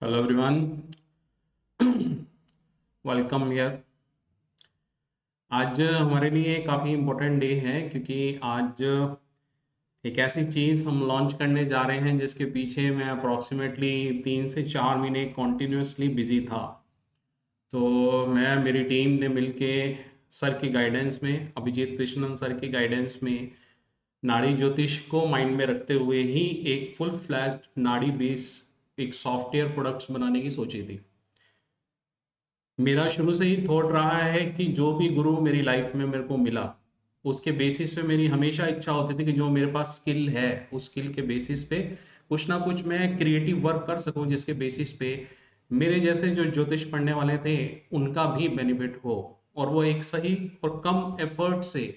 Hello everyone, welcome here. आज हमारे लिए काफ़ी इम्पोर्टेंट डे है क्योंकि आज एक ऐसी चीज़ हम लॉन्च करने जा रहे हैं जिसके पीछे मैं अप्रॉक्सीमेटली 3 से 4 महीने कॉन्टिन्यूसली बिजी था। तो मैं मेरी टीम ने मिलके सर की गाइडेंस में, अभिजीत कृष्णन सर की गाइडेंस में, नाड़ी ज्योतिष को माइंड में रखते हुए ही एक फुल फ्लैश्ड नाड़ी बेस एक सॉफ्टवेयर प्रोडक्ट्स बनाने की सोची थी। मेरा शुरू से ही थॉट रहा है कि जो भी गुरु मेरी लाइफ में मेरे को मिला, उसके बेसिस पे मेरी हमेशा इच्छा होती थी कि जो मेरे पास स्किल है उस स्किल के बेसिस पे कुछ ना कुछ मैं क्रिएटिव वर्क कर सकूं, जिसके बेसिस पे मेरे जैसे जो ज्योतिष पढ़ने वाले थे उनका भी बेनिफिट हो, और वो एक सही और कम एफर्ट से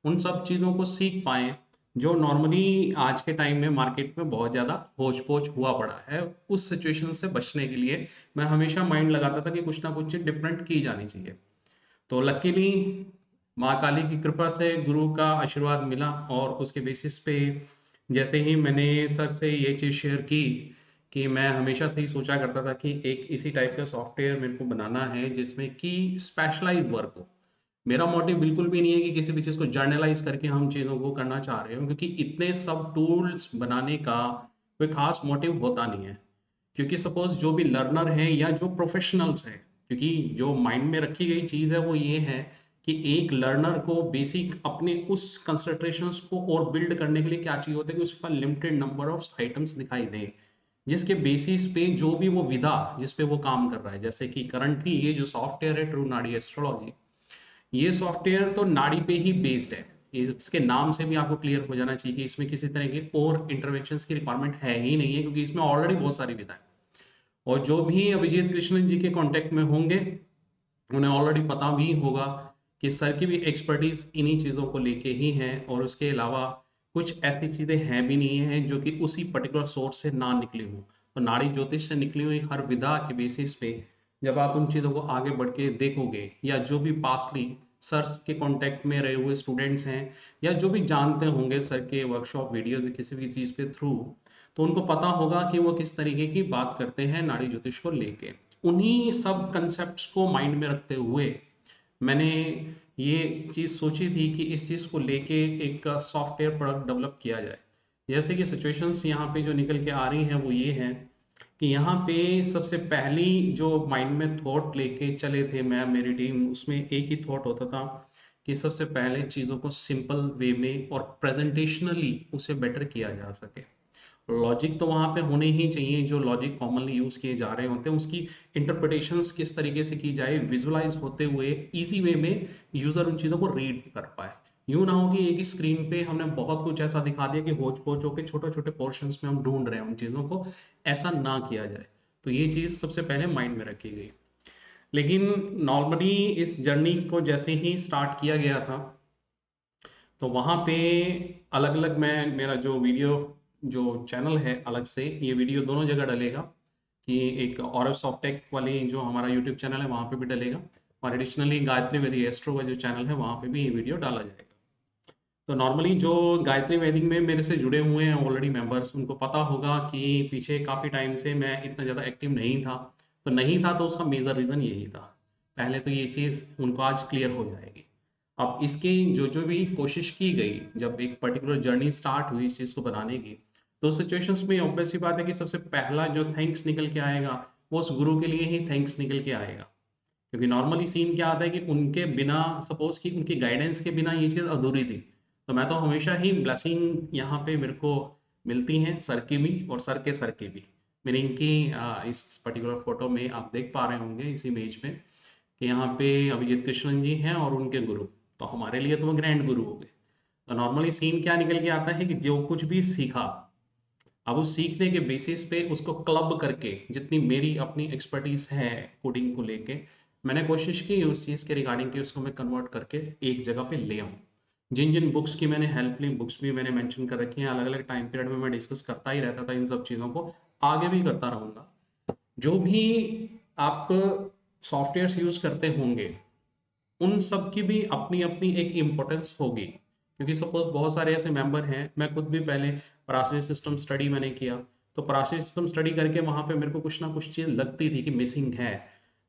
उन सब चीज़ों को सीख पाएँ जो नॉर्मली आज के टाइम में मार्केट में बहुत ज़्यादा होच-पोच हुआ पड़ा है। उस सिचुएशन से बचने के लिए मैं हमेशा माइंड लगाता था कि कुछ ना कुछ चीज़ डिफरेंट की जानी चाहिए। तो लकीली माँ काली की कृपा से गुरु का आशीर्वाद मिला, और उसके बेसिस पे जैसे ही मैंने सर से ये चीज़ शेयर की कि मैं हमेशा से ही सोचा करता था कि एक इसी टाइप का सॉफ्टवेयर मेरे को बनाना है जिसमें कि स्पेशलाइज़्ड वर्क हो। मेरा मोटिव बिल्कुल भी नहीं है कि किसी भी चीज़ को जर्नलाइज़ करके हम चीज़ों को करना चाह रहे हो, क्योंकि इतने सब टूल्स बनाने का कोई ख़ास मोटिव होता नहीं है। क्योंकि सपोज़ जो भी लर्नर हैं या जो प्रोफ़ेशनल्स हैं, क्योंकि जो माइंड में रखी गई चीज़ है वो ये है कि एक लर्नर को बेसिक अपने उस कंसंट्रेशंस को और बिल्ड करने के लिए क्या चाहिए होता है कि उसके पास लिमिटेड नंबर ऑफ आइटम्स दिखाई दें, जिसके बेसिस पे जो भी वो विधा जिस पे वो काम कर रहा है, जैसे कि करंटली ये जो सॉफ्टवेयर है ट्रू नाड़ी एस्ट्रोलॉजी, ये सॉफ्टवेयर तो नाड़ी पे ही बेस्ड है। इसके नाम से भी आपको क्लियर हो जाना चाहिए कि इसमें किसी तरह की और इंटरवेंशंस की रिक्वायरमेंट है ही नहीं है, क्योंकि इसमें ऑलरेडी बहुत सारी विधाएं, और जो भी अभिजीत कृष्णन जी के कांटेक्ट में होंगे उन्हें ऑलरेडी पता भी होगा कि सर की भी एक्सपर्टीज इन्हीं चीज़ों को लेके ही है, और उसके अलावा कुछ ऐसी चीज़ें हैं भी नहीं है जो कि उसी पर्टिकुलर सोर्स से ना निकली हो। तो नाड़ी ज्योतिष से निकली हुई हर विधा के बेसिस पे जब आप उन चीज़ों को आगे बढ़ के देखोगे, या जो भी पास्टली सर के कांटेक्ट में रहे हुए स्टूडेंट्स हैं या जो भी जानते होंगे सर के वर्कशॉप वीडियोज किसी भी चीज़ पे थ्रू, तो उनको पता होगा कि वो किस तरीके की बात करते हैं नाड़ी ज्योतिष को लेके। उन्हीं सब कंसेप्ट्स को माइंड में रखते हुए मैंने ये चीज़ सोची थी कि इस चीज़ को लेके एक सॉफ्टवेयर प्रोडक्ट डेवलप किया जाए। जैसे कि सिचुएशंस यहाँ पे जो निकल के आ रही हैं वो ये हैं कि यहाँ पे सबसे पहली जो माइंड में थॉट लेके चले थे मैं मेरी टीम, उसमें एक ही थॉट होता था कि सबसे पहले चीज़ों को सिंपल वे में और प्रेजेंटेशनली उसे बेटर किया जा सके। लॉजिक तो वहाँ पे होने ही चाहिए, जो लॉजिक कॉमनली यूज़ किए जा रहे होते हैं उसकी इंटरप्रिटेशंस किस तरीके से की जाए विजुअलाइज होते हुए इजी वे में यूज़र उन चीज़ों को रीड कर पाए। यूँ ना हो कि एक ही स्क्रीन पे हमने बहुत कुछ ऐसा दिखा दिया कि होच पोच होकर छोटे छोटे पोर्शंस में हम ढूंढ रहे हैं उन चीज़ों को, ऐसा ना किया जाए। तो ये चीज़ सबसे पहले माइंड में रखी गई। लेकिन नॉर्मली इस जर्नी को जैसे ही स्टार्ट किया गया था, तो वहाँ पे अलग अलग मैं मेरा जो वीडियो जो चैनल है अलग से ये वीडियो दोनों जगह डलेगा, कि एक और एफ सॉफ्टेक वाली जो हमारा यूट्यूब चैनल है वहाँ पे भी डलेगा, और एडिशनली गायत्री वेदी एस्ट्रो का जो चैनल है वहाँ पे भी ये वीडियो डाला जाएगा। तो नॉर्मली जो गायत्री वैदिक में मेरे से जुड़े हुए हैं ऑलरेडी मेंबर्स, उनको पता होगा कि पीछे काफ़ी टाइम से मैं इतना ज़्यादा एक्टिव नहीं था। तो नहीं था तो उसका मेजर रीज़न यही था। पहले तो ये चीज़ उनको आज क्लियर हो जाएगी। अब इसकी जो जो भी कोशिश की गई, जब एक पर्टिकुलर जर्नी स्टार्ट हुई इस चीज़ को बनाने की, तो सिचुएशंस में ऑब्वियस सी बात है कि सबसे पहला जो थैंक्स निकल के आएगा वो उस गुरु के लिए ही थैंक्स निकल के आएगा। क्योंकि नॉर्मली सीन क्या आता है कि उनके बिना, सपोज कि उनकी गाइडेंस के बिना ये चीज़ अधूरी थी। तो मैं तो हमेशा ही ब्लेसिंग यहाँ पे मेरे को मिलती हैं, सर की भी और सर की भी। मीनिंग कि इस पर्टिकुलर फोटो में आप देख पा रहे होंगे इस इमेज में कि यहाँ पे अभिजीत कृष्णन जी हैं और उनके गुरु। तो हमारे लिए तो वो ग्रैंड गुरु हो गए। तो नॉर्मली सीन क्या निकल के आता है कि जो कुछ भी सीखा, अब उस सीखने के बेसिस पे उसको क्लब करके जितनी मेरी अपनी एक्सपर्टीज है कोडिंग को लेके, मैंने कोशिश की उस चीज़ के रिगार्डिंग कि उसको मैं कन्वर्ट करके एक जगह पे ले आऊँ। जिन जिन बुक्स की मैंने हेल्प ली, बुक्स भी मैंने मेंशन कर रखी हैं, अलग अलग टाइम पीरियड में मैं डिस्कस करता ही रहता था इन सब चीज़ों को, आगे भी करता रहूँगा। जो भी आप सॉफ्टवेयर्स यूज़ करते होंगे उन सब की भी अपनी अपनी एक इम्पोर्टेंस होगी, क्योंकि सपोज बहुत सारे ऐसे मेंबर हैं, मैं खुद भी पहले पराशरी सिस्टम स्टडी मैंने किया, तो पराशर सिस्टम स्टडी करके वहाँ पे मेरे को कुछ ना कुछ चीज़ लगती थी कि मिसिंग है।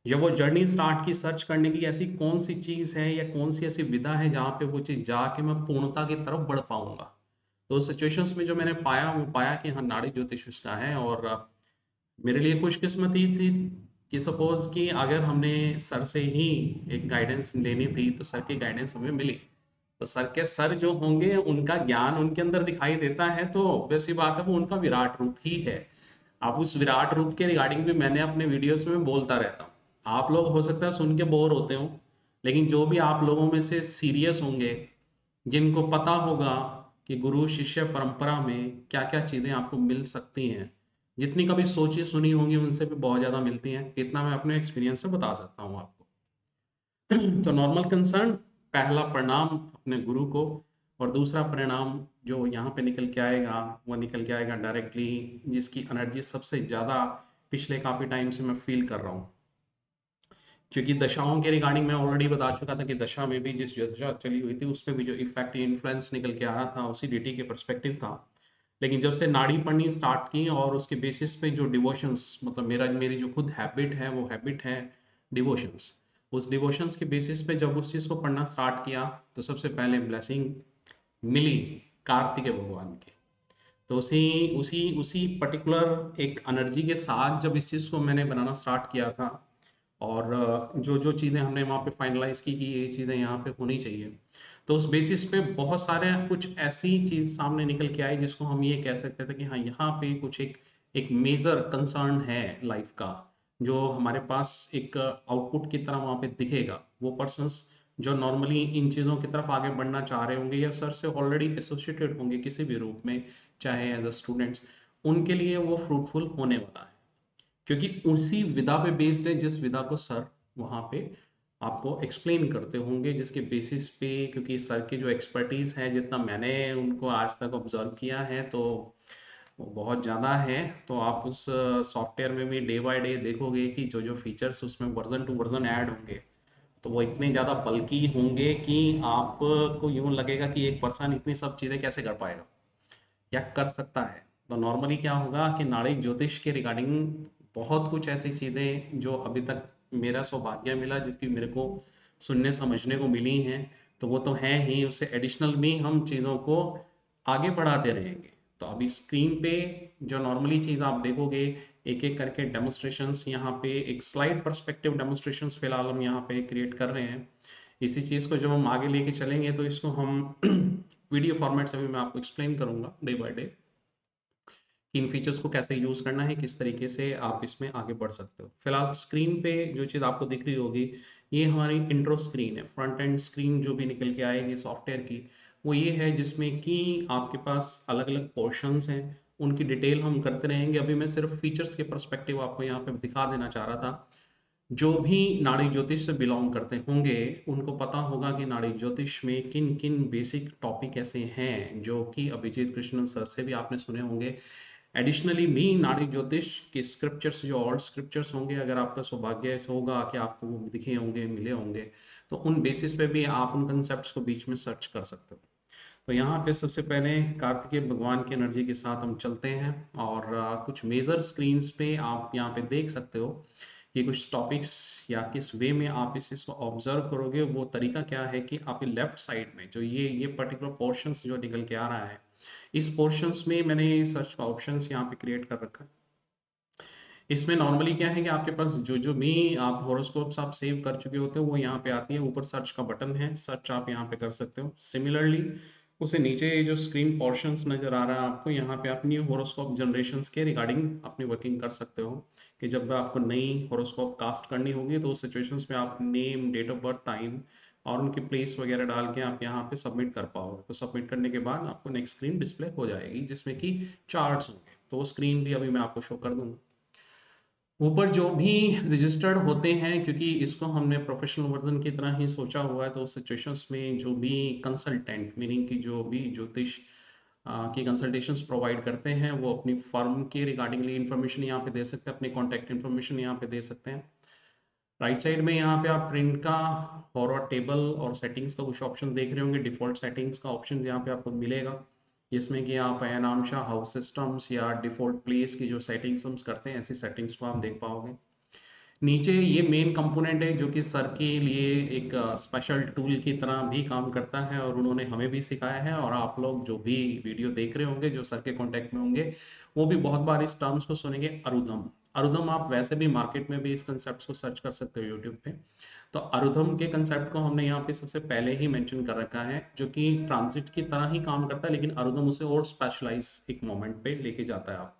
जब वो जर्नी स्टार्ट की सर्च करने की, ऐसी कौन सी चीज़ है या कौन सी ऐसी विधा है जहाँ पे वो चीज़ जाके मैं पूर्णता की तरफ बढ़ पाऊंगा। तो सिचुएशंस में जो मैंने पाया, वो पाया कि हाँ, नाड़ी ज्योतिष उसका है। और मेरे लिए खुशकिस्मती थी कि सपोज कि अगर हमने सर से ही एक गाइडेंस लेनी थी तो सर की गाइडेंस हमें मिली। तो सर के सर जो होंगे उनका ज्ञान उनके अंदर दिखाई देता है, तो वैसी बात है वो उनका विराट रूप ही है। अब उस विराट रूप के रिगार्डिंग भी मैंने अपने वीडियोस में बोलता रहता हूँ। आप लोग हो सकता है सुन के बोर होते हो, लेकिन जो भी आप लोगों में से सीरियस होंगे, जिनको पता होगा कि गुरु शिष्य परंपरा में क्या क्या चीज़ें आपको मिल सकती हैं, जितनी कभी सोची सुनी होंगी उनसे भी बहुत ज़्यादा मिलती हैं, इतना मैं अपने एक्सपीरियंस से बता सकता हूँ आपको। तो नॉर्मल कंसर्न, पहला प्रणाम अपने गुरु को, और दूसरा परिणाम जो यहाँ पे निकल के आएगा वो निकल के आएगा डायरेक्टली, जिसकी एनर्जी सबसे ज़्यादा पिछले काफ़ी टाइम से मैं फील कर रहा हूँ। क्योंकि दशाओं के रिगार्डिंग मैं ऑलरेडी बता चुका था कि दशा में भी जिस दशा चली हुई थी उसमें भी जो इफेक्ट इन्फ्लुएंस निकल के आ रहा था उसी डीटी के परस्पेक्टिव था। लेकिन जब से नाड़ी पढ़नी स्टार्ट की और उसके बेसिस पे जो डिवोशंस, मतलब मेरी जो खुद हैबिट है वो हैबिट है डिवोशंस। उस डिवोशंस के बेसिस पे जब उस चीज़ को पढ़ना स्टार्ट किया तो सबसे पहले ब्लेसिंग मिली कार्तिकेय भगवान की। तो उसी उसी उसी पर्टिकुलर एक एनर्जी के साथ जब इस चीज़ को मैंने बनाना स्टार्ट किया था, और जो जो चीज़ें हमने वहाँ पे फाइनलाइज की कि ये चीज़ें यहाँ पे होनी चाहिए, तो उस बेसिस पे बहुत सारे कुछ ऐसी चीज़ सामने निकल के आई जिसको हम ये कह सकते थे कि हाँ, यहाँ पे कुछ एक एक मेजर कंसर्न है लाइफ का, जो हमारे पास एक आउटपुट की तरह वहाँ पे दिखेगा। वो पर्सन्स जो नॉर्मली इन चीज़ों की तरफ आगे बढ़ना चाह रहे होंगे या सर से ऑलरेडी एसोसिएटेड होंगे किसी भी रूप में, चाहे एज अ स्टूडेंट्स, उनके लिए वो फ्रूटफुल होने वाला है। क्योंकि उसी विधा पे बेस्ड है जिस विधा को सर वहाँ पे आपको एक्सप्लेन करते होंगे, जिसके बेसिस पे, क्योंकि सर की जो एक्सपर्टीज है जितना मैंने उनको आज तक ऑब्जर्व किया है तो वो बहुत ज़्यादा है। तो आप उस सॉफ्टवेयर में भी डे बाय डे देखोगे कि जो जो फीचर्स उसमें वर्जन टू वर्जन ऐड होंगे, तो वो इतने ज़्यादा बल्कि होंगे कि आपको यूं लगेगा कि एक पर्सन इतनी सब चीज़ें कैसे कर पाएगा या कर सकता है। तो नॉर्मली क्या होगा कि नाड़ी ज्योतिष के रिगार्डिंग बहुत कुछ ऐसी चीज़ें जो अभी तक मेरा सौभाग्य मिला, जो कि मेरे को सुनने समझने को मिली हैं, तो वो तो है ही, उससे एडिशनल भी हम चीज़ों को आगे बढ़ाते रहेंगे। तो अभी स्क्रीन पे जो नॉर्मली चीज़ आप देखोगे, एक एक करके डेमोस्ट्रेशंस, यहाँ पे एक स्लाइड पर्सपेक्टिव डेमोस्ट्रेशंस फिलहाल हम यहाँ पे क्रिएट कर रहे हैं। इसी चीज़ को जब हम आगे लेके चलेंगे तो इसको हम वीडियो फॉर्मेट से भी मैं आपको एक्सप्लेन करूंगा डे बाय डे, कि इन फीचर्स को कैसे यूज़ करना है, किस तरीके से आप इसमें आगे बढ़ सकते हो। फिलहाल स्क्रीन पे जो चीज़ आपको दिख रही होगी, ये हमारी इंट्रो स्क्रीन है। फ्रंट एंड स्क्रीन जो भी निकल के आएगी सॉफ्टवेयर की, वो ये है जिसमें कि आपके पास अलग अलग पोर्शंस हैं, उनकी डिटेल हम करते रहेंगे। अभी मैं सिर्फ फीचर्स के परस्पेक्टिव आपको यहाँ पे दिखा देना चाह रहा था। जो भी नाड़ी ज्योतिष से बिलोंग करते होंगे उनको पता होगा कि नाड़ी ज्योतिष में किन किन बेसिक टॉपिक ऐसे हैं जो कि अभिजीत कृष्णन सर से भी आपने सुने होंगे। एडिशनली भी नाड़ी ज्योतिष के स्क्रिप्चर्स, जो और स्क्रिप्चर्स होंगे, अगर आपका सौभाग्य ऐसा होगा कि आपको वो दिखे होंगे, मिले होंगे, तो उन बेसिस पे भी आप उन कंसेप्ट को बीच में सर्च कर सकते हो। तो यहाँ पे सबसे पहले कार्तिकेय भगवान की एनर्जी के साथ हम चलते हैं, और कुछ मेजर स्क्रीन्स पे आप यहाँ पे देख सकते हो कि कुछ टॉपिक्स या किस वे में आप इस चीज़ को ऑब्जर्व करोगे। वो तरीका क्या है कि आपके लेफ्ट साइड में जो ये पर्टिकुलर पोर्शंस जो निकल के आ रहा है, इस पोर्शंस में मैंने सर्च का ऑप्शंस यहाँ पे क्रिएट कर रखा है। इसमें नॉर्मली क्या है कि आपके पास जो जो भी आप हॉरोस्कोप्स आप सेव कर चुके होते हो वो यहाँ पे आती है। ऊपर सर्च का बटन है, सर्च आप यहाँ पे कर सकते हो। सिमिलरली उसे नीचे जो स्क्रीन पोर्शंस नजर आ रहा है आपको, यहाँ पे आप न्यू हॉरोस्कोप जनरेशंस के रिगार्डिंग अपनी वर्किंग कर सकते हो, कि जब आपको नई हॉरोस्कोप कास्ट करनी होगी तो उस सिचुएशंस में आप name, date of birth, time और उनकी प्लेस वगैरह डाल के आप यहाँ पे सबमिट कर पाओगे। तो सबमिट करने के बाद आपको नेक्स्ट स्क्रीन डिस्प्ले हो जाएगी जिसमें कि चार्ट्स होंगे। तो वो स्क्रीन भी अभी मैं आपको शो कर दूंगा। ऊपर जो भी रजिस्टर्ड होते हैं, क्योंकि इसको हमने प्रोफेशनल वर्जन की तरह ही सोचा हुआ है, तो उस सिचुएशंस में जो भी कंसल्टेंट, मीनिंग कि जो भी ज्योतिष की कंसल्टेशंस प्रोवाइड करते हैं, वो अपनी फर्म के रिगार्डिंगली इंफॉर्मेशन यहाँ पे दे सकते हैं, अपनी कॉन्टैक्ट इन्फॉर्मेशन यहाँ पे दे सकते हैं। राइट साइड में यहाँ पे आप प्रिंट का और टेबल और सेटिंग्स का कुछ ऑप्शन देख रहे होंगे। डिफॉल्ट सेटिंग्स का ऑप्शन यहाँ पे आपको मिलेगा। जिसमें कि आप अनामशा हाउस सिस्टम्स या डिफ़ॉल्ट प्लेस की जो सेटिंग्स हम करते हैं, ऐसी सेटिंग्स को आप देख पाओगे। नीचे ये मेन कंपोनेंट है जो कि सर के लिए एक स्पेशल टूल की तरह भी काम करता है और उन्होंने हमें भी सिखाया है, और आप लोग जो भी वीडियो देख रहे होंगे जो सर के कांटेक्ट में होंगे वो भी बहुत बार इस टर्म्स को सुनेंगे, अरुधम। अरुधम आप वैसे भी मार्केट में भी इस कंसेप्ट को सर्च कर सकते हो यूट्यूब पे। तो अरुधम के कंसेप्ट को हमने यहाँ पे सबसे पहले ही मेंशन कर रखा है, जो कि ट्रांजिट की तरह ही काम करता है, लेकिन अरुधम उसे और स्पेशलाइज एक मोमेंट पे लेके जाता है आपको।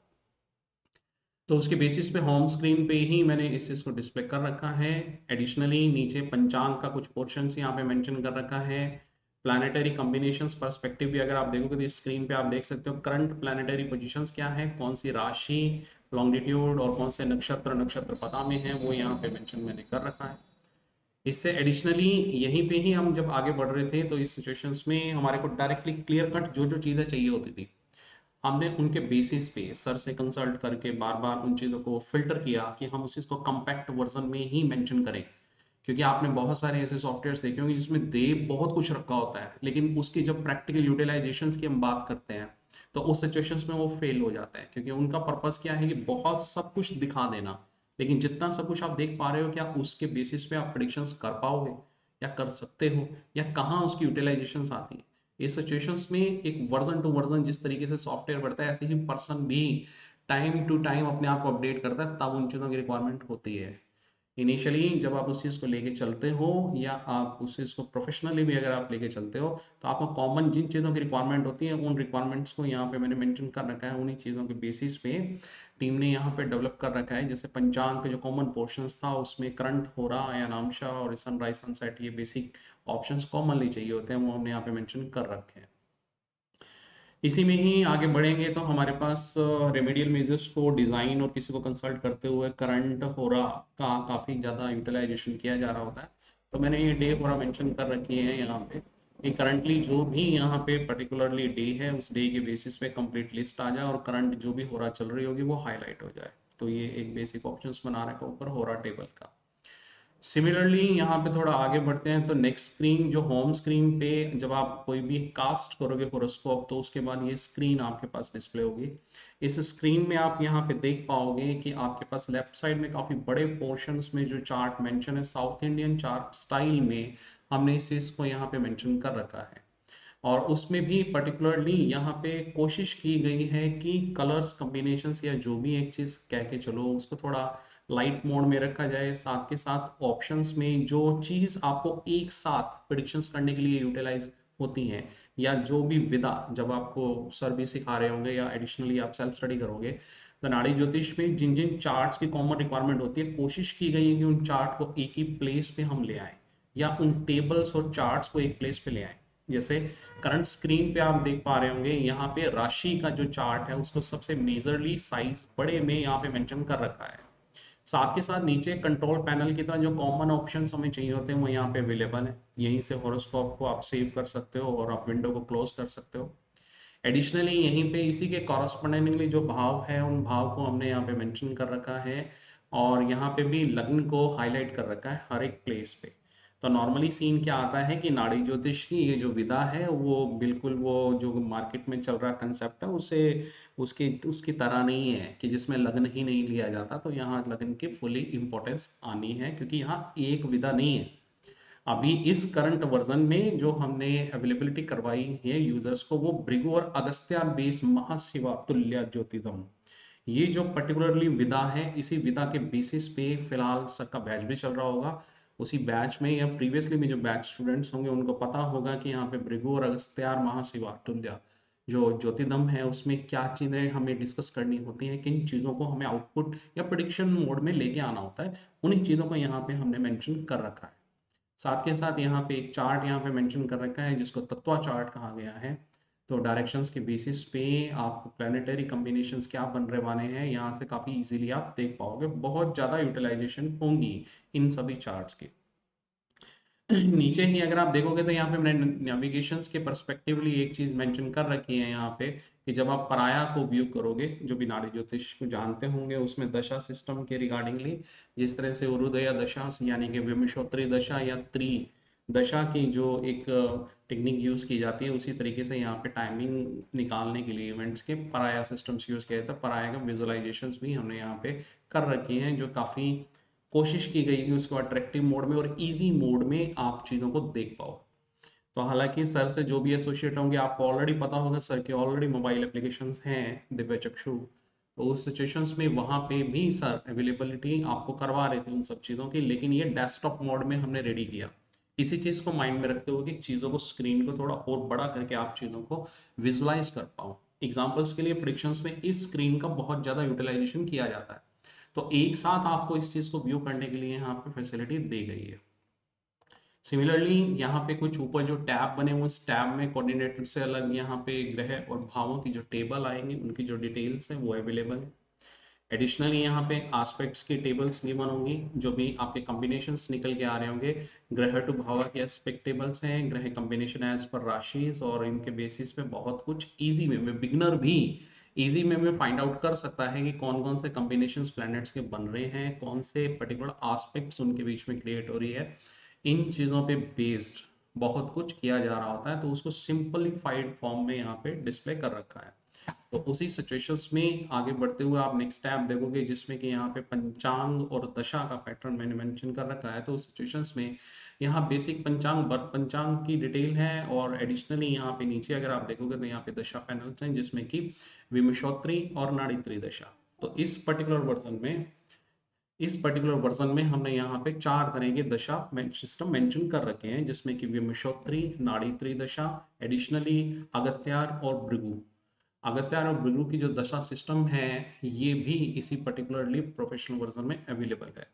तो उसके बेसिस पे होम स्क्रीन पे ही मैंने इस चीज़ को डिस्प्ले कर रखा है। एडिशनली नीचे पंचांग का कुछ पोर्शंस यहाँ पे मेंशन कर रखा है। प्लानिटरी कॉम्बिनेशंस पर्सपेक्टिव भी अगर आप देखोगे तो स्क्रीन पे आप देख सकते हो करंट प्लानिटरी पोजीशंस क्या है, कौन सी राशि लॉन्गिट्यूड और कौन से नक्षत्र नक्षत्र पता में है, वो यहाँ पे मेंशन मैंने कर रखा है। इससे एडिशनली यहीं पे ही हम जब आगे बढ़ रहे थे तो इस सिचुएशंस में हमारे को डायरेक्टली क्लियर कट जो जो चीज़ें चाहिए होती थी, हमने उनके बेसिस पे सर से कंसल्ट करके बार बार उन चीज़ों को फिल्टर किया कि हम उस चीज़ को कम्पैक्ट वर्जन में ही मेंशन करें। क्योंकि आपने बहुत सारे ऐसे सॉफ्टवेयर्स देखे होंगे जिसमें दे बहुत कुछ रखा होता है, लेकिन उसकी जब प्रैक्टिकल यूटिलाइजेशंस की हम बात करते हैं तो उस सिचुएशंस में वो फेल हो जाता है, क्योंकि उनका पर्पस क्या है कि बहुत सब कुछ दिखा देना, लेकिन जितना सब कुछ आप देख पा रहे हो क्या उसके बेसिस पे आप प्रेडिक्शंस कर पाओगे या कर सकते हो, या कहाँ उसकी यूटिलाइजेशंस आती है। इस सिचुएशंस में एक वर्जन टू वर्जन जिस तरीके से सॉफ्टवेयर बढ़ता है, ऐसे ही पर्सन भी टाइम टू टाइम अपने आप को अपडेट करता है, तब उन चीज़ों की रिक्वायरमेंट होती है। इनिशियली जब आप उस चीज़ को लेके चलते हो या आप उस चीज़ को प्रोफेशनली भी अगर आप लेके चलते हो, तो आपको कॉमन जिन चीज़ों की रिक्वायरमेंट होती है उन रिक्वायरमेंट्स को यहाँ पे मैंने मेंशन कर रखा है। उन्हीं चीज़ों के बेसिस पे टीम ने यहाँ पे डेवलप कर रखा है। जैसे पंचांग का जो कॉमन पोर्शंस था उसमें करंट हो रहा या नामशा और सनराइज सनसेट, ये बेसिक ऑप्शंस कॉमनली चाहिए होते हैं, वो हमने यहाँ पे मेंशन कर रखे हैं। इसी में ही आगे बढ़ेंगे तो हमारे पास रेमेडियल मेजर्स को डिज़ाइन और किसी को कंसल्ट करते हुए करंट होरा का काफ़ी ज़्यादा यूटिलाइजेशन किया जा रहा होता है। तो मैंने ये डे होरा मेंशन कर रखी है यहाँ पे कि करंटली जो भी यहाँ पे पर्टिकुलरली डे है उस डे के बेसिस पे कंप्लीट लिस्ट आ जाए और करंट जो भी होरा चल रही होगी वो हाईलाइट हो जाए। तो ये एक बेसिक ऑप्शंस बना रखा है ऊपर होरा टेबल का। सिमिलरली यहाँ पे थोड़ा आगे बढ़ते हैं तो नेक्स्ट स्क्रीन जो होम स्क्रीन पे जब आप कोई भी कास्ट करोगे होरोस्कोप तो उसके बाद ये स्क्रीन आपके पास डिस्प्ले होगी। इस स्क्रीन में आप यहाँ पे देख पाओगे कि आपके पास लेफ्ट साइड में काफ़ी बड़े पोर्शंस में जो चार्ट मेंशन है साउथ इंडियन चार्ट स्टाइल में, हमने इस चीज़ को यहाँ पे मेंशन कर रखा है। और उसमें भी पर्टिकुलरली यहाँ पे कोशिश की गई है कि कलर्स कॉम्बिनेशंस या जो भी एक चीज़ कह के चलो उसको थोड़ा लाइट मोड में रखा जाए, साथ के साथ ऑप्शंस में जो चीज़ आपको एक साथ प्रिडिक्शंस करने के लिए यूटिलाइज होती हैं, या जो भी विधा जब आपको सर भी सिखा रहे होंगे या एडिशनली आप सेल्फ स्टडी करोगे, तो नाड़ी ज्योतिष में जिन जिन चार्ट्स की कॉमन रिक्वायरमेंट होती है कोशिश की गई है कि उन चार्ट को एक ही प्लेस पे हम ले आए, या उन टेबल्स और चार्ट्स को एक प्लेस पे ले आए। जैसे करंट स्क्रीन पे आप देख पा रहे होंगे यहाँ पे राशि का जो चार्ट है उसको सबसे मेजरली साइज बड़े में यहाँ पे मेंशन कर रखा है। साथ के साथ नीचे कंट्रोल पैनल की तरह जो कॉमन ऑप्शंस हमें चाहिए होते हैं वो यहाँ पे अवेलेबल है। यहीं से हॉरोस्कोप को आप सेव कर सकते हो और आप विंडो को क्लोज कर सकते हो। एडिशनली यहीं पे इसी के कॉरस्पॉन्डिंगली जो भाव है उन भाव को हमने यहाँ पे मेंशन कर रखा है, और यहाँ पे भी लग्न को हाईलाइट कर रखा है हर एक प्लेस पे। तो नॉर्मली सीन क्या आता है कि नाड़ी ज्योतिष की ये जो विधा है वो बिल्कुल वो जो मार्केट में चल रहा कंसेप्ट है उसे उसकी उसकी तरह नहीं है कि जिसमें लग्न ही नहीं लिया जाता। तो यहाँ लग्न की फुली इंपॉर्टेंस आनी है क्योंकि यहाँ एक विधा नहीं है। अभी इस करंट वर्जन में जो हमने अवेलेबिलिटी करवाई है यूजर्स को वो भृगु और अगस्त्य बेस महाशिवा तुल्य ज्योतिषम, ये जो पर्टिकुलरली विदा है इसी विदा के बेसिस पे फिलहाल सबका बैच भी चल रहा होगा। उसी बैच में या प्रीवियसली में जो बैच स्टूडेंट्स होंगे उनको पता होगा कि यहाँ पे भृगु और अगस्त्य महाशिवा तुल्य जो ज्योतिदम है उसमें क्या चीज़ें हमें डिस्कस करनी होती हैं, किन चीज़ों को हमें आउटपुट या प्रिडिक्शन मोड में लेके आना होता है, उन्हीं चीज़ों को यहाँ पे हमने मेंशन कर रखा है। साथ के साथ यहाँ पे एक चार्ट यहाँ पे मेंशन कर रखा है जिसको तत्वा चार्ट कहा गया है। तो डायरेक्शंस के बेसिस पे आप प्लानिटरी कॉम्बिनेशंस क्या बन रहे वाले हैं यहाँ से काफ़ी इजीली आप देख पाओगे, बहुत ज़्यादा यूटिलाइजेशन होंगी इन सभी चार्ट्स की। नीचे ही अगर आप देखोगे तो यहाँ पे मैंने नेविगेशंस के पर्सपेक्टिवली एक चीज़ मेंशन कर रखी है यहाँ पे कि जब आप पराया को व्यू करोगे, जो भी नाड़ी ज्योतिष को जानते होंगे उसमें दशा सिस्टम के रिगार्डिंगली जिस तरह से उरुदया दशा यानी कि विमिशोत्तरी दशा या त्रि दशा की जो एक टेक्निक यूज़ की जाती है, उसी तरीके से यहाँ पे टाइमिंग निकालने के लिए इवेंट्स के पराया सिस्टम्स यूज़ किया जाता है। पराया का विजुअलाइजेशंस भी हमने यहाँ पे कर रखी हैं, जो काफ़ी कोशिश की गई कि उसको अट्रैक्टिव मोड में और ईजी मोड में आप चीज़ों को देख पाओ। तो हालांकि सर से जो भी एसोसिएट होंगे, आपको ऑलरेडी पता होगा सर के ऑलरेडी मोबाइल एप्लीकेशंस हैं दिव्य चक्षु। तो उस सिचुएशंस में वहाँ पे भी सर अवेलेबिलिटी आपको करवा रहे थे उन सब चीज़ों की, लेकिन ये डेस्कटॉप मोड में हमने रेडी किया। इसी चीज़ को माइंड में रखते हुए कि चीज़ों को, स्क्रीन को थोड़ा और बड़ा करके आप चीज़ों को विजुलाइज कर पाओ। एग्जाम्पल्स के लिए प्रिडिक्शंस में इस स्क्रीन का बहुत ज़्यादा यूटिलाइजेशन किया जाता है। तो एक साथ आपको इस चीज़ को व्यू करने के लिए यहाँ पे फैसिलिटी दी गई है। सिमिलरली यहाँ पे कुछ ऊपर जो टैब बने हुए, उस टैब में कोऑर्डिनेटर से अलग यहाँ पे ग्रह और भावों की जो टेबल आएंगी, उनकी जो डिटेल्स है वो अवेलेबल है। एडिशनली यहाँ पे एस्पेक्ट्स की टेबल्स गिवन होंगी, जो भी आपके कॉम्बिनेशंस निकल के आ रहे होंगे। ग्रह टू भावा के एस्पेक्ट टेबल्स हैं, ग्रह कॉम्बिनेशन एज पर राशिज, और इनके बेसिस पे बहुत कुछ इजी वे में बिगनर भी इजी वे में फाइंड आउट कर सकता है कि कौन कौन से कॉम्बिनेशंस प्लैनेट्स के बन रहे हैं, कौन से पर्टिकुलर एस्पेक्ट्स उनके बीच में क्रिएट हो रही है। इन चीज़ों पे बेस्ड बहुत कुछ किया जा रहा होता है, तो उसको सिंपलीफाइड फॉर्म में यहाँ पे डिस्प्ले कर रखा है। तो उसी सिचुएशंस में आगे बढ़ते हुए आप नेक्स्ट टैब देखोगे, जिसमें कि यहाँ पे पंचांग और दशा का पैटर्न मैंने मेंशन कर रखा है। तो उस सिचुएशंस में यहाँ बेसिक पंचांग, बर्थ पंचांग की डिटेल है, और एडिशनली यहाँ पे नीचे अगर आप देखोगे तो यहाँ पे दशा पैनल्स हैं, जिसमें कि विमशोत्तरी और नाड़ी दशा। तो इस पर्टिकुलर वर्जन में हमने यहाँ पे 4 तरह के दशा सिस्टम मेंशन कर रखे हैं, जिसमें कि विमशोत्तरी, नाड़ी त्रिदशा, एडिशनली अगत्यार और भृगु। अगत्यार और भृगु की जो दशा सिस्टम है, ये भी इसी पर्टिकुलरली प्रोफेशनल वर्जन में अवेलेबल है।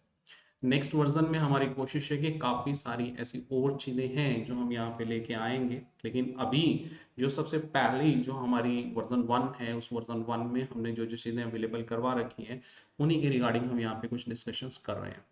नेक्स्ट वर्जन में हमारी कोशिश है कि काफ़ी सारी ऐसी और चीज़ें हैं जो हम यहाँ पे लेके आएंगे, लेकिन अभी जो सबसे पहली जो हमारी वर्जन 1 है, उस वर्जन 1 में हमने जो जो चीज़ें अवेलेबल करवा रखी हैं, उन्हीं के रिगार्डिंग हम यहाँ पे कुछ डिस्कशंस कर रहे हैं।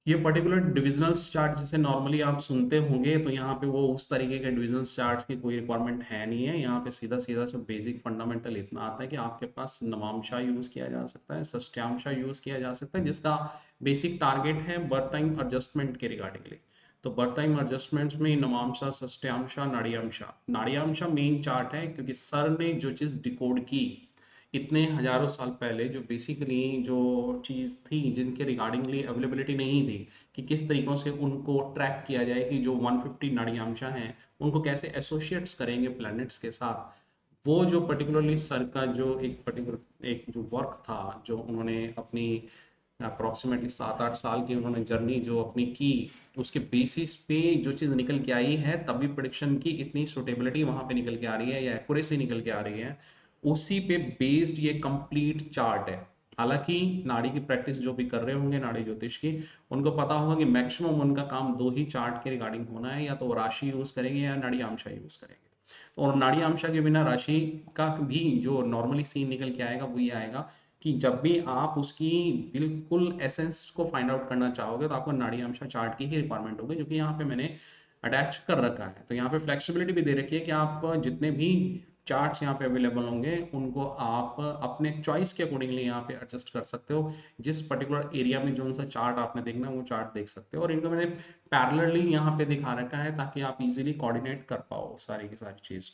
ये पर्टिकुलर डिविजनल्स चार्ट जैसे नॉर्मली आप सुनते होंगे, तो यहाँ पे वो उस तरीके के डिविजनल्स चार्ट की कोई रिक्वायरमेंट है नहीं है। यहाँ पे सीधा सीधा जो बेसिक फंडामेंटल इतना आता है कि आपके पास नवांशा यूज़ किया जा सकता है, षष्ठ्यांशा यूज़ किया जा सकता है, जिसका बेसिक टारगेट है बर्थ टाइम एडजस्टमेंट के रिगार्डिंगली। तो बर्थ टाइम एडजस्टमेंट्स में नवांशा, षष्ठ्यांशा, नाड़ियांशा। नाड़ियांशा मेन चार्ट है, क्योंकि सर ने जो चीज़ डिकोड की इतने हजारों साल पहले, जो बेसिकली जो चीज़ थी जिनके रिगार्डिंगली अवेलेबिलिटी नहीं थी कि किस तरीक़ों से उनको ट्रैक किया जाए कि जो 150 नाड़ियांशा हैं उनको कैसे एसोसिएट्स करेंगे प्लैनेट्स के साथ, वो जो पर्टिकुलरली सर का जो एक जो वर्क था, जो उन्होंने अपनी अप्रॉक्सीमेटली 7-8 साल की उन्होंने जर्नी जो अपनी की, उसके बेसिस पे जो चीज़ निकल के आई है, तभी प्रिडिक्शन की इतनी सुटेबिलिटी वहाँ पे निकल के आ रही है या एक्यूरेसी निकल के आ रही है, उसी पे बेस्ड ये कंप्लीट चार्ट है। हालांकि नाड़ी की प्रैक्टिस जो भी कर रहे होंगे नाड़ी ज्योतिष की, उनको पता होगा कि मैक्सिमम उनका काम दो ही चार्ट के रिगार्डिंग होना है, या तो राशि यूज करेंगे या नाड़ी आमशा यूज करेंगे। और नाड़ी आमशा के बिना राशि का भी जो नॉर्मली सीन निकल के आएगा वो ये आएगा कि जब भी आप उसकी बिल्कुल एसेंस को फाइंड आउट करना चाहोगे, तो आपको नाड़ी आमशा चार्ट की ही रिक्वायरमेंट होगी, जो कि यहाँ पे मैंने अटैच कर रखा है। तो यहाँ पे फ्लेक्सिबिलिटी भी दे रखी है कि आप जितने भी चार्ट्स यहाँ पे अवेलेबल होंगे, उनको आप अपने चॉइस के अकॉर्डिंगली यहाँ पे एडजस्ट कर सकते हो। जिस पर्टिकुलर एरिया में जो सा चार्ट आपने देखना है वो चार्ट देख सकते हो, और इनको मैंने पैरेलली यहाँ पे दिखा रखा है ताकि आप इजीली कोऑर्डिनेट कर पाओ सारी की सारी चीज़।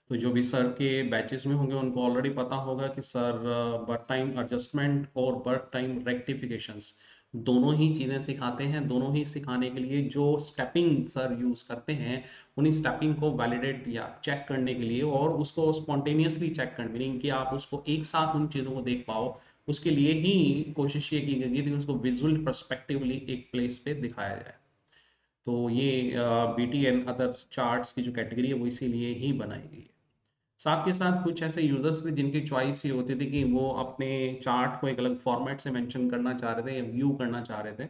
तो जो भी सर के बैचेस में होंगे उनको ऑलरेडी पता होगा कि सर बर्थ टाइम एडजस्टमेंट और बर्थ टाइम रेक्टिफिकेशंस दोनों ही चीज़ें सिखाते हैं। दोनों ही सिखाने के लिए जो स्टेपिंग सर यूज़ करते हैं, उन्हीं स्टेपिंग को वैलिडेट या चेक करने के लिए, और उसको स्पॉन्टेनियसली चेक करने, मीनिंग कि आप उसको एक साथ उन चीज़ों को देख पाओ, उसके लिए ही कोशिश ये की गई थी कि उसको विजुअल पर्सपेक्टिवली एक प्लेस पे दिखाया जाए। तो ये बीटी एंड अदर चार्ट्स की जो कैटेगरी है वो इसीलिए ही बनाई गई है। साथ के साथ कुछ ऐसे यूजर्स थे जिनकी चॉइस ये होती थी कि वो अपने चार्ट को एक अलग फॉर्मेट से मेंशन करना चाह रहे थे या व्यू करना चाह रहे थे।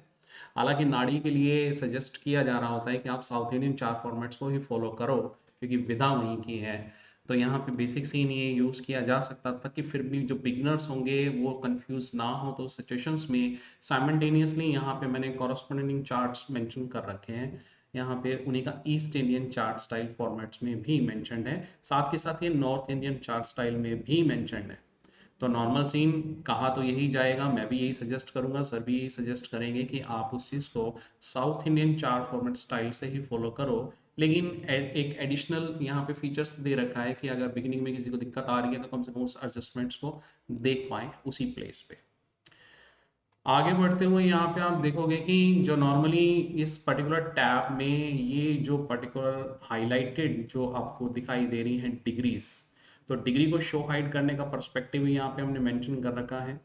हालांकि नाड़ी के लिए सजेस्ट किया जा रहा होता है कि आप साउथ इंडियन चार्ट फॉर्मेट्स को ही फॉलो करो, क्योंकि विधा वहीं की है। तो यहाँ पे बेसिक सीन ये यूज़ किया जा सकता था कि फिर भी जो बिगनर्स होंगे वो कंफ्यूज ना हो, तो सिचुएशंस में साइमल्टेनियसली यहाँ पे मैंने कॉरस्पॉन्डिंग चार्ट्स मेंशन कर रखे हैं। यहाँ पे उन्हीं का east Indian chart style formats में भी मेंशन्ड है, साथ के साथ ये नॉर्थ इंडियन चार्ट स्टाइल में भी मेंशन्ड है। तो नॉर्मल सीन कहा तो यही जाएगा, मैं भी यही सजेस्ट करूंगा, सर भी यही सजेस्ट करेंगे कि आप उस चीज़ को साउथ इंडियन चार फॉर्मेट स्टाइल से ही फॉलो करो। लेकिन एक एडिशनल यहाँ पे फीचर्स दे रखा है कि अगर बिगिनिंग में किसी को दिक्कत आ रही है तो कम से कम उस एडजस्टमेंट्स को देख पाए उसी प्लेस पे। आगे बढ़ते हुए यहाँ पे आप देखोगे कि जो नॉर्मली इस पर्टिकुलर टैब में ये जो पर्टिकुलर हाईलाइटेड जो आपको दिखाई दे रही हैं डिग्रीज, तो डिग्री को शो हाइड करने का पर्सपेक्टिव यहाँ पे हमने मेंशन कर रखा है।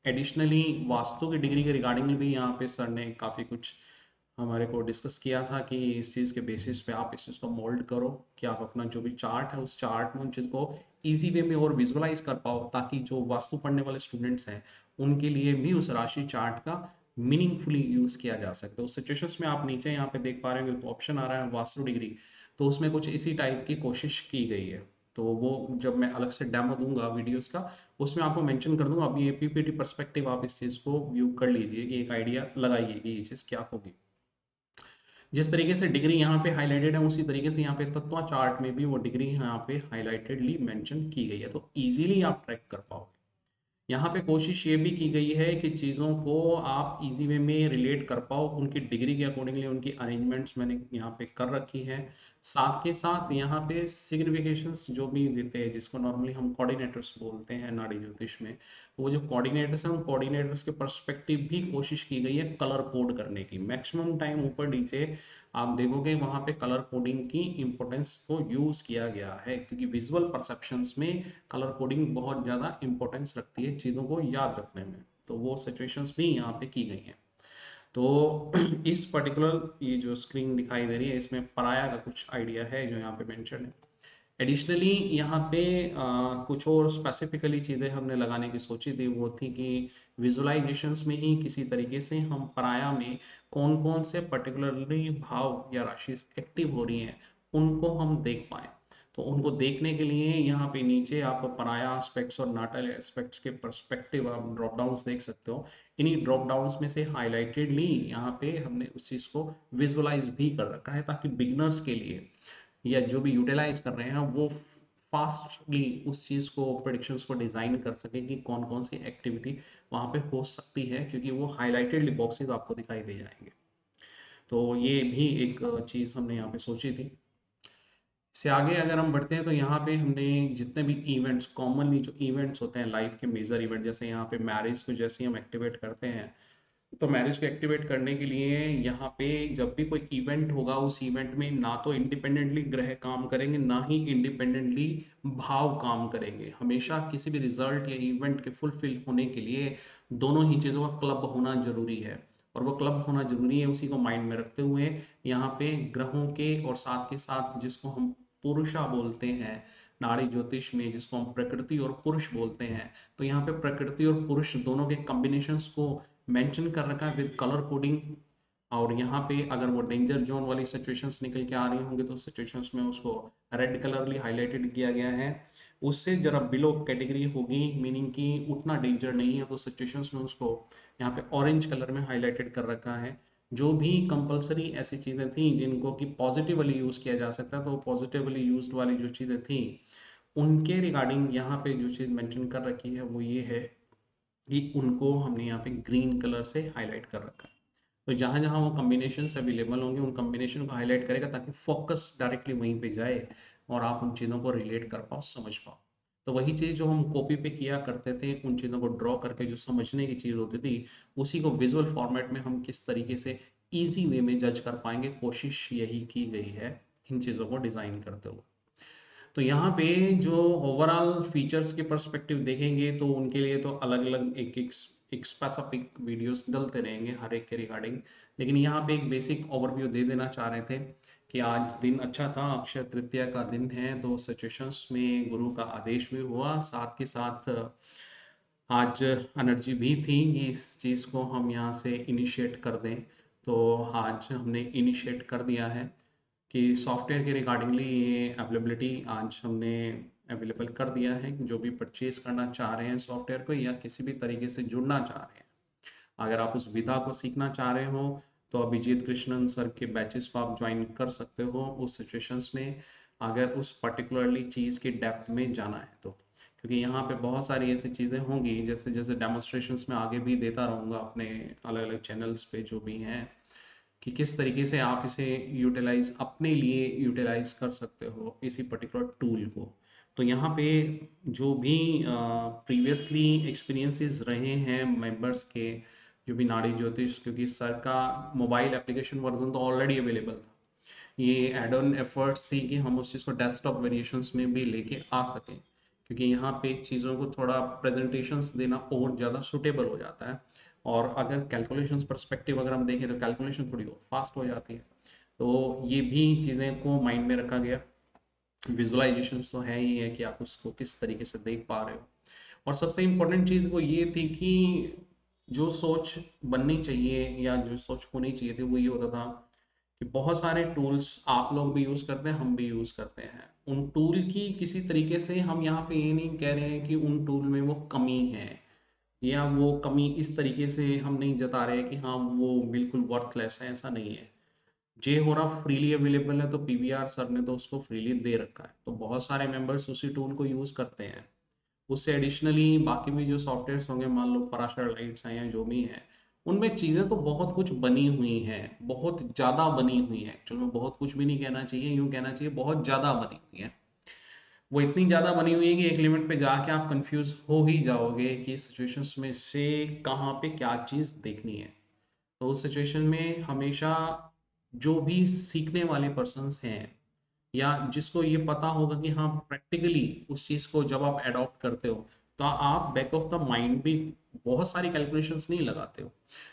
एडिशनली वास्तु की डिग्री के रिगार्डिंग भी यहाँ पे सर ने काफ़ी कुछ हमारे को डिस्कस किया था कि इस चीज़ के बेसिस पे आप इस चीज़ को मोल्ड करो कि आप अपना जो भी चार्ट है उस चार्ट में उन चीज़ को ईजी वे में और विजुअलाइज कर पाओ, ताकि जो वास्तु पढ़ने वाले स्टूडेंट्स हैं उनके लिए भी उस राशि चार्ट का मीनिंगफुली यूज़ किया जा सकता है। उस सिचुएशंस में आप नीचे यहाँ पे देख पा रहे हो ऑप्शन आ रहा है वास्तु डिग्री, तो उसमें कुछ इसी टाइप की कोशिश की गई है। तो वो जब मैं अलग से डेमो दूंगा वीडियोस का, उसमें आपको मेंशन कर दूंगा। अभी ये पीपीटी पर्सपेक्टिव आप इस चीज़ को व्यू कर लीजिए कि एक आइडिया लगाइए कि ये चीज़ क्या होगी। जिस तरीके से डिग्री यहाँ पे हाईलाइटेड है उसी तरीके से यहाँ पे तत्व चार्ट में भी वो डिग्री यहाँ पे हाईलाइटेडली मेंशन की गई है, तो इजीली आप ट्रैक कर पाओगे। यहाँ पे कोशिश ये भी की गई है कि चीज़ों को आप इजी वे में रिलेट कर पाओ, उनकी डिग्री के अकॉर्डिंगली उनकी अरेंजमेंट्स मैंने यहाँ पे कर रखी है। साथ के साथ यहाँ पे सिग्निफिकेशंस जो भी देते हैं, जिसको नॉर्मली हम कोऑर्डिनेटर्स बोलते हैं नाड़ी ज्योतिष में, तो वो जो कोऑर्डिनेटर्स हैं उन कोऑर्डिनेटर्स के पर्सपेक्टिव भी कोशिश की गई है कलर कोड करने की। मैक्सिमम टाइम ऊपर नीचे आप देखोगे वहाँ पे कलर कोडिंग की इंपॉर्टेंस को यूज़ किया गया है, क्योंकि विजुअल परसेप्शंस में कलर कोडिंग बहुत ज़्यादा इंपॉर्टेंस रखती है चीज़ों को याद रखने में। तो वो सिचुएशंस भी यहाँ पे की गई हैं। तो इस पर्टिकुलर ये जो स्क्रीन दिखाई दे रही है इसमें पराया का कुछ आइडिया है जो यहाँ पे मेंशन है। एडिशनली यहाँ पे कुछ और स्पेसिफिकली चीज़ें हमने लगाने की सोची थी, वो थी कि विजुअलाइजेशंस में ही किसी तरीके से हम पराया में कौन कौन से पर्टिकुलरली भाव या राशि एक्टिव हो रही हैं उनको हम देख पाएँ। तो उनको देखने के लिए यहाँ पे नीचे आप पराया एस्पेक्ट्स और नाटल एस्पेक्ट्स के पर्सपेक्टिव आप ड्रॉप डाउन्स देख सकते हो। इन्हीं ड्रॉप डाउन्स में से हाईलाइटेडली यहाँ पे हमने उस चीज़ को विजुअलाइज भी कर रखा है, ताकि बिगनर्स के लिए या जो भी यूटिलाइज कर रहे हैं वो फास्टली उस चीज़ को प्रेडिक्शंस को डिज़ाइन कर सके कि कौन कौन सी एक्टिविटी वहाँ पे हो सकती है, क्योंकि वो हाईलाइटेड बॉक्सेस आपको दिखाई दे जाएंगे। तो ये भी एक चीज़ हमने यहाँ पे सोची थी। इससे आगे अगर हम बढ़ते हैं तो यहाँ पे हमने जितने भी इवेंट्स, कॉमनली जो इवेंट्स होते हैं लाइफ के मेजर इवेंट, जैसे यहाँ पे मैरिज को जैसे ही हम एक्टिवेट करते हैं, तो मैरिज को एक्टिवेट करने के लिए यहाँ पे जब भी कोई इवेंट होगा उस इवेंट में ना तो इंडिपेंडेंटली ग्रह काम करेंगे ना ही इंडिपेंडेंटली भाव काम करेंगे। हमेशा किसी भी रिजल्ट या इवेंट के फुलफिल होने के लिए दोनों ही चीज़ों का क्लब होना जरूरी है, और वो क्लब होना जरूरी है उसी को माइंड में रखते हुए यहाँ पे ग्रहों के और साथ के साथ जिसको हम पुरुषा बोलते हैं नाड़ी ज्योतिष में, जिसको हम प्रकृति और पुरुष बोलते हैं, तो यहाँ पे प्रकृति और पुरुष दोनों के कॉम्बिनेशंस को मेंशन कर रखा है विद कलर कोडिंग। और यहाँ पे अगर वो डेंजर जोन वाली सिचुएशंस निकल के आ रही होंगी तो सिचुएशंस में उसको रेड कलरली हाईलाइटेड किया गया है। उससे जरा बिलो कैटेगरी होगी, मीनिंग कि उतना डेंजर नहीं है, तो सिचुएशंस में उसको यहाँ पे ऑरेंज कलर में हाईलाइटेड कर रखा है। जो भी कंपलसरी ऐसी चीज़ें थी जिनको कि पॉजिटिवली यूज़ किया जा सकता है, तो पॉजिटिवली यूज्ड वाली जो चीज़ें थी उनके रिगार्डिंग यहाँ पे जो चीज़ मेंशन कर रखी है वो ये है कि उनको हमने यहाँ पे ग्रीन कलर से हाईलाइट कर रखा है। तो जहाँ जहाँ वो कॉम्बिनेशंस अवेलेबल होंगे उन कॉम्बिनेशन को हाईलाइट करेगा, ताकि फोकस डायरेक्टली वहीं पे जाए और आप उन चीज़ों को रिलेट कर पाओ, समझ पाओ। तो वही चीज़ जो हम कॉपी पे किया करते थे, उन चीज़ों को ड्रॉ करके जो समझने की चीज़ होती थी, उसी को विजुअल फॉर्मेट में हम किस तरीके से ईजी वे में जज कर पाएंगे, कोशिश यही की गई है इन चीज़ों को डिज़ाइन करते हुए। तो यहाँ पे जो ओवरऑल फीचर्स के पर्सपेक्टिव देखेंगे तो उनके लिए तो अलग अलग एक स्पेसिफिक वीडियोस डलते रहेंगे हर एक के रिगार्डिंग। लेकिन यहाँ पे एक बेसिक ओवरव्यू दे देना चाह रहे थे कि आज दिन अच्छा था, अक्षय तृतीया का दिन है, तो सिचुएशंस में गुरु का आदेश भी हुआ, साथ के साथ आज एनर्जी भी थी कि इस चीज़ को हम यहाँ से इनिशिएट कर दें। तो आज हमने इनिशिएट कर दिया है कि सॉफ्टवेयर के रिगार्डिंगली ये अवेलेबिलिटी आज हमने अवेलेबल कर दिया है। जो भी परचेज करना चाह रहे हैं सॉफ्टवेयर को या किसी भी तरीके से जुड़ना चाह रहे हैं, अगर आप उस विधा को सीखना चाह रहे हो तो अभिजीत कृष्णन सर के बैचेस को आप ज्वाइन कर सकते हो उस सिचुएशंस में, अगर उस पर्टिकुलरली चीज़ की डेप्थ में जाना है तो। क्योंकि यहाँ पे बहुत सारी ऐसी चीज़ें होंगी, जैसे जैसे डेमोन्स्ट्रेशंस में आगे भी देता रहूँगा अपने अलग अलग चैनल्स पे जो भी हैं, कि किस तरीके से आप इसे यूटिलाइज अपने लिए यूटिलाइज कर सकते हो इसी पर्टिकुलर टूल को। तो यहाँ पे जो भी प्रीवियसली एक्सपीरियंसेस रहे हैं मेंबर्स के, जो भी नाड़ी ज्योतिष, क्योंकि सर का मोबाइल एप्लीकेशन वर्जन तो ऑलरेडी अवेलेबल था, ये एड ऑन एफर्ट्स थी कि हम उस चीज़ को डेस्कटॉप वेरिएशंस में भी लेके आ सकें, क्योंकि यहाँ पे चीज़ों को थोड़ा प्रेजेंटेशंस देना और ज़्यादा सुटेबल हो जाता है। और अगर कैलकुलेशंस पर्सपेक्टिव अगर हम देखें तो कैलकुलेशन थोड़ी और फास्ट हो जाती है। तो ये भी चीज़ें को माइंड में रखा गया। विजुअलाइजेशन तो है ही है कि आप उसको किस तरीके से देख पा रहे हो। और सबसे इम्पोर्टेंट चीज़ वो ये थी कि जो सोच बननी चाहिए या जो सोच होनी चाहिए थी वो ये होता था कि बहुत सारे टूल्स आप लोग भी यूज़ करते हैं, हम भी यूज़ करते हैं। उन टूल की किसी तरीके से हम यहाँ पे ये नहीं कह रहे हैं कि उन टूल में वो कमी है, या वो कमी इस तरीके से हम नहीं जता रहे कि हाँ वो बिल्कुल वर्थलेस है, ऐसा नहीं है। जे हो रहा फ्रीली अवेलेबल है, तो पीवीआर सर ने तो उसको फ्रीली दे रखा है, तो बहुत सारे मेंबर्स उसी टूल को यूज़ करते हैं। उससे एडिशनली बाकी भी जो सॉफ्टवेयर्स होंगे, मान लो पराशर लाइट्स हैं या जो भी हैं, उनमें चीज़ें तो बहुत कुछ बनी हुई हैं, बहुत ज़्यादा बनी हुई हैं। एक्चुअल में बहुत कुछ भी नहीं कहना चाहिए, यूँ कहना चाहिए बहुत ज़्यादा बनी हुई है। वो इतनी ज़्यादा बनी हुई है कि एक लिमिट पे जाके आप कंफ्यूज हो ही जाओगे कि सिचुएशंस में से कहाँ पे क्या चीज़ देखनी है। तो उस सिचुएशन में हमेशा जो भी सीखने वाले पर्सन्स हैं, या जिसको ये पता होगा कि हाँ प्रैक्टिकली उस चीज़ को जब आप अडॉप्ट करते हो, तो आप बैक ऑफ द माइंड भी बहुत सारी कैलकुलेशंस नहीं लगाते हो।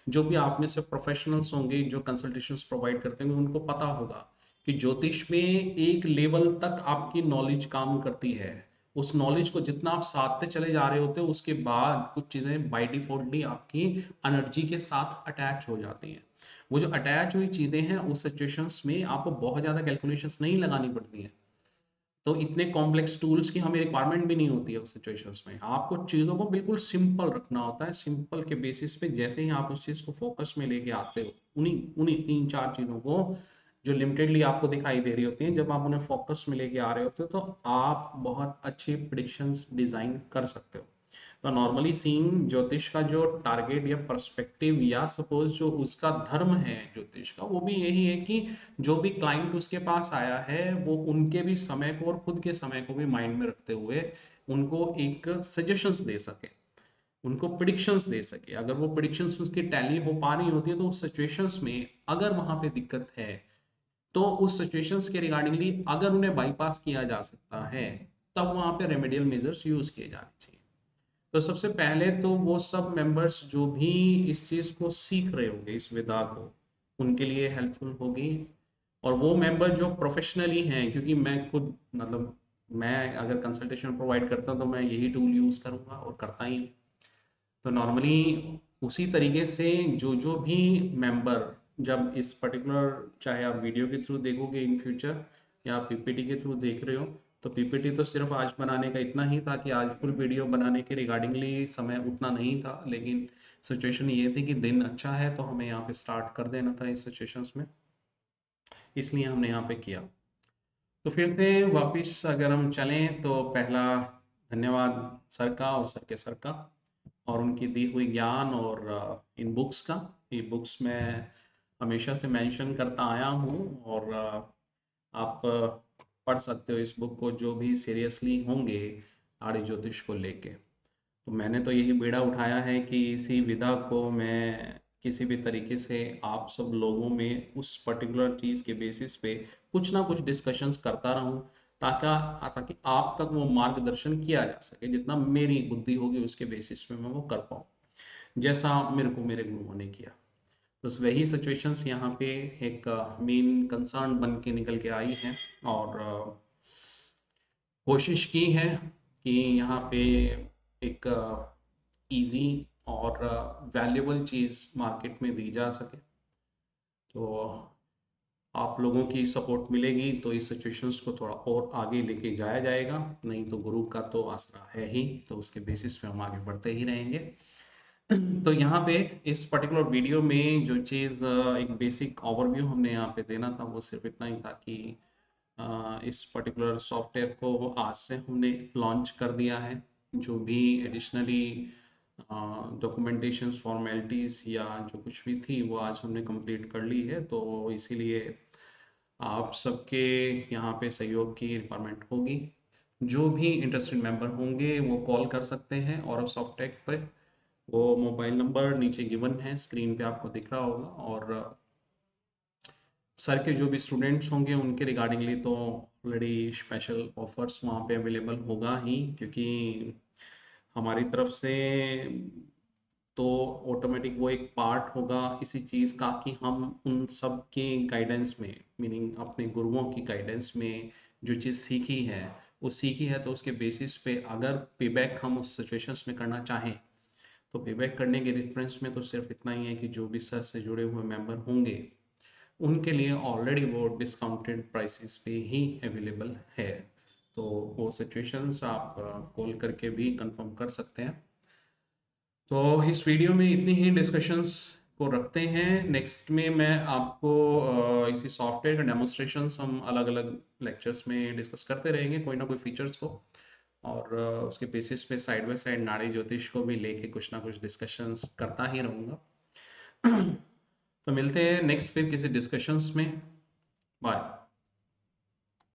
जो भी आप में से प्रोफेशनल्स होंगे जो कंसल्टेशंस प्रोवाइड करते होंगे, उनको पता होगा कि ज्योतिष में एक लेवल तक आपकी नॉलेज काम करती है। उस नॉलेज को जितना आप साधते चले जा रहे होते हो, उसके बाद कुछ चीज़ें बाय डिफॉल्टली आपकी एनर्जी के साथ अटैच हो जाती हैं। वो जो अटैच हुई चीज़ें हैं, उस सिचुएशंस में आपको बहुत ज़्यादा कैलकुलेशंस नहीं लगानी पड़ती हैं। तो इतने कॉम्प्लेक्स टूल्स की हमें रिक्वायरमेंट भी नहीं होती है उस सिचुएशंस में। आपको चीज़ों को बिल्कुल सिंपल रखना होता है। सिंपल के बेसिस पे जैसे ही आप उस चीज़ को फोकस में लेके आते हो, उन्हीं उन्हीं 3-4 चीज़ों को जो लिमिटेडली आपको दिखाई दे रही होती हैं, जब आप उन्हें फोकस में लेके आ रहे होते हो, तो आप बहुत अच्छी प्रिडिक्शंस डिज़ाइन कर सकते हो। तो नॉर्मली सीइंग ज्योतिष का जो टारगेट या पर्सपेक्टिव या सपोज जो उसका धर्म है ज्योतिष का, वो भी यही है कि जो भी क्लाइंट उसके पास आया है, वो उनके भी समय को और खुद के समय को भी माइंड में रखते हुए उनको एक सजेशंस दे सके, उनको प्रिडिक्शंस दे सके। अगर वो प्रिडिक्शंस उसकी टैली हो पा रही होती है, तो उस सिचुएशंस में अगर वहां पे दिक्कत है, तो उस सिचुएशंस के रिगार्डिंगली अगर उन्हें बाईपास किया जा सकता है, तब वहां पे रेमेडियल मेजर्स यूज किए जाने चाहिए। तो सबसे पहले तो वो सब मेंबर्स जो भी इस चीज़ को सीख रहे होंगे, इस विधा को, उनके लिए हेल्पफुल होगी। और वो मेंबर जो प्रोफेशनली हैं, क्योंकि मैं खुद मतलब मैं अगर कंसल्टेशन प्रोवाइड करता हूँ तो मैं यही टूल यूज़ करूँगा और करता ही हूँ। तो नॉर्मली उसी तरीके से जो जो भी मेंबर जब इस पर्टिकुलर, चाहे आप वीडियो के थ्रू देखोगे इन फ्यूचर या आप पीपीटी के थ्रू देख रहे हो, तो पीपीटी तो सिर्फ आज बनाने का इतना ही था कि आज फुल वीडियो बनाने के रिगार्डिंगली समय उतना नहीं था, लेकिन सिचुएशन ये थी कि दिन अच्छा है तो हमें यहाँ पे स्टार्ट कर देना था इस सिचुएशंस में, इसलिए हमने यहाँ पे किया। तो फिर से वापस अगर हम चलें, तो पहला धन्यवाद सर का और सर के सर का, और उनकी दी हुई ज्ञान और इन बुक्स का। ये बुक्स मैं हमेशा से मेंशन करता आया हूँ, और आप पढ़ सकते हो इस बुक को, जो भी सीरियसली होंगे आर्य ज्योतिष को लेके। तो मैंने तो यही बीड़ा उठाया है कि इसी विधा को मैं किसी भी तरीके से आप सब लोगों में उस पर्टिकुलर चीज़ के बेसिस पे कुछ ना कुछ डिस्कशंस करता रहूं, ताकि ताकि आप तक वो मार्गदर्शन किया जा सके, जितना मेरी बुद्धि होगी उसके बेसिस पे मैं वो कर पाऊँ, जैसा मेरे को मेरे गुरुओं ने किया। तो वही सिचुएशंस यहाँ पे एक मेन कंसर्न बन के निकल के आई है। और कोशिश की है कि यहाँ पे एक इजी और वैल्यूबल चीज़ मार्केट में दी जा सके। तो आप लोगों की सपोर्ट मिलेगी तो इस सिचुएशंस को थोड़ा और आगे लेके जाया जाएगा, नहीं तो गुरु का तो आसरा है ही, तो उसके बेसिस पे हम आगे बढ़ते ही रहेंगे। तो यहाँ पे इस पर्टिकुलर वीडियो में जो चीज़ एक बेसिक ओवरव्यू हमने यहाँ पे देना था, वो सिर्फ इतना ही था कि इस पर्टिकुलर सॉफ्टवेयर को आज से हमने लॉन्च कर दिया है। जो भी एडिशनली डॉक्यूमेंटेशंस फॉर्मेलिटीज़ या जो कुछ भी थी वो आज हमने कंप्लीट कर ली है, तो इसीलिए आप सबके यहाँ पे सहयोग की रिक्वायरमेंट होगी। जो भी इंटरेस्टेड मेंबर होंगे वो कॉल कर सकते हैं और सॉफ्टेक पे, वो मोबाइल नंबर नीचे गिवन है, स्क्रीन पे आपको दिख रहा होगा। और सर के जो भी स्टूडेंट्स होंगे उनके रिगार्डिंगली तो ऑलरेडी स्पेशल ऑफर्स वहाँ पे अवेलेबल होगा ही, क्योंकि हमारी तरफ से तो ऑटोमेटिक वो एक पार्ट होगा इसी चीज़ का कि हम उन सब के गाइडेंस में, मीनिंग अपने गुरुओं की गाइडेंस में जो चीज़ सीखी है वो सीखी है, तो उसके बेसिस पे अगर पेबैक हम उस सिचुएशंस में करना चाहें तो पेबैक करने के रेफरेंस में तो सिर्फ इतना ही है कि जो भी सर से जुड़े हुए मेंबर होंगे उनके लिए ऑलरेडी वो डिस्काउंटेड प्राइसेस पे ही अवेलेबल है। तो वो सिचुएशंस आप कॉल करके भी कंफर्म कर सकते हैं। तो इस वीडियो में इतनी ही डिस्कशंस को रखते हैं। नेक्स्ट में मैं आपको इसी सॉफ्टवेयर का डेमोन्स्ट्रेशंस हम अलग अलग लेक्चर्स में डिस्कस करते रहेंगे कोई ना कोई फीचर्स को, और उसके बेसिस पे साइड बाय साइड नाड़ी ज्योतिष को भी लेके कुछ ना कुछ डिस्कशंस करता ही रहूँगा। तो मिलते हैं नेक्स्ट फिर किसी डिस्कशंस में। बाय।